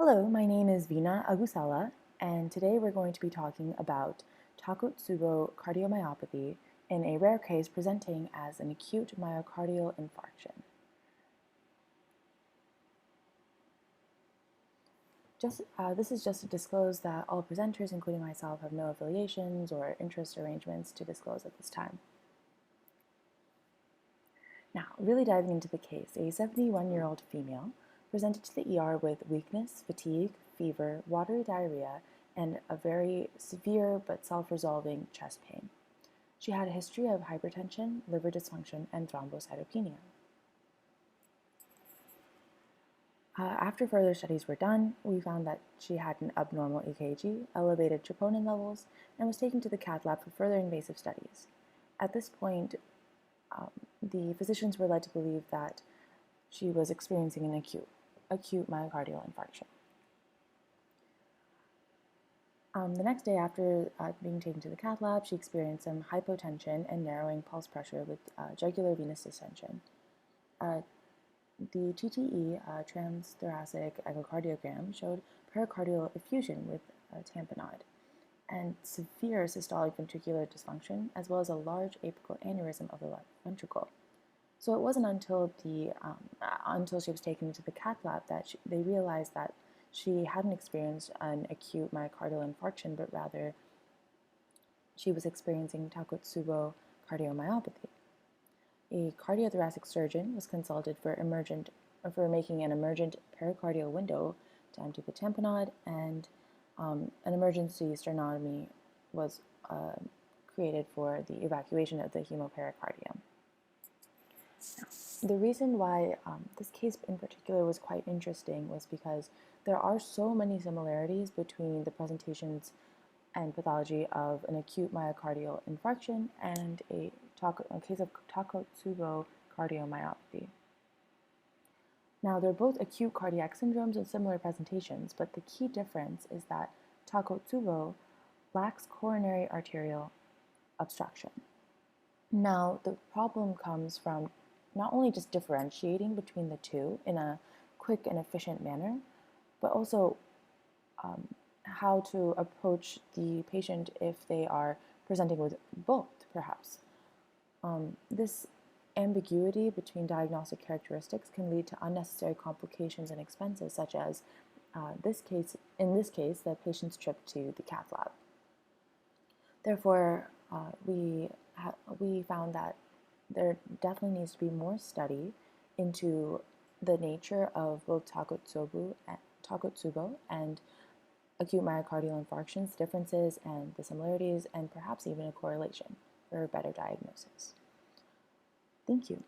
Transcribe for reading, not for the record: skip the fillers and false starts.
Hello, my name is Vina Agusala, and today we're going to be talking about Takotsubo cardiomyopathy in a rare case presenting as an acute myocardial infarction. This is just to disclose that all presenters, including myself, have no affiliations or interest arrangements to disclose at this time. Now, really diving into the case, a 71-year-old female presented to the ER with weakness, fatigue, fever, watery diarrhea, and a very severe but self-resolving chest pain. She had a history of hypertension, liver dysfunction, and thrombocytopenia. After further studies were done, we found that she had an abnormal EKG, elevated troponin levels, and was taken to the cath lab for further invasive studies. At this point, the physicians were led to believe that she was experiencing an acute myocardial infarction. The next day after being taken to the cath lab, she experienced some hypotension and narrowing pulse pressure with jugular venous distension. The TTE, transthoracic echocardiogram, showed pericardial effusion with tamponade and severe systolic ventricular dysfunction, as well as a large apical aneurysm of the left ventricle. So it wasn't until she was taken into the cath lab that they realized that she hadn't experienced an acute myocardial infarction, but rather she was experiencing Takotsubo cardiomyopathy. A cardiothoracic surgeon was consulted for making an emergent pericardial window to empty the tamponade, and an emergency sternotomy was created for the evacuation of the hemopericardium. The reason why this case in particular was quite interesting was because there are so many similarities between the presentations and pathology of an acute myocardial infarction and a case of Takotsubo cardiomyopathy. Now, they're both acute cardiac syndromes with similar presentations, but the key difference is that Takotsubo lacks coronary arterial obstruction. Now, the problem comes from not only just differentiating between the two in a quick and efficient manner, but also how to approach the patient if they are presenting with both, perhaps. This ambiguity between diagnostic characteristics can lead to unnecessary complications and expenses, such as in this case, the patient's trip to the cath lab. Therefore, we found that there definitely needs to be more study into the nature of both Takotsubo and acute myocardial infarctions, differences and the similarities, and perhaps even a correlation for a better diagnosis. Thank you.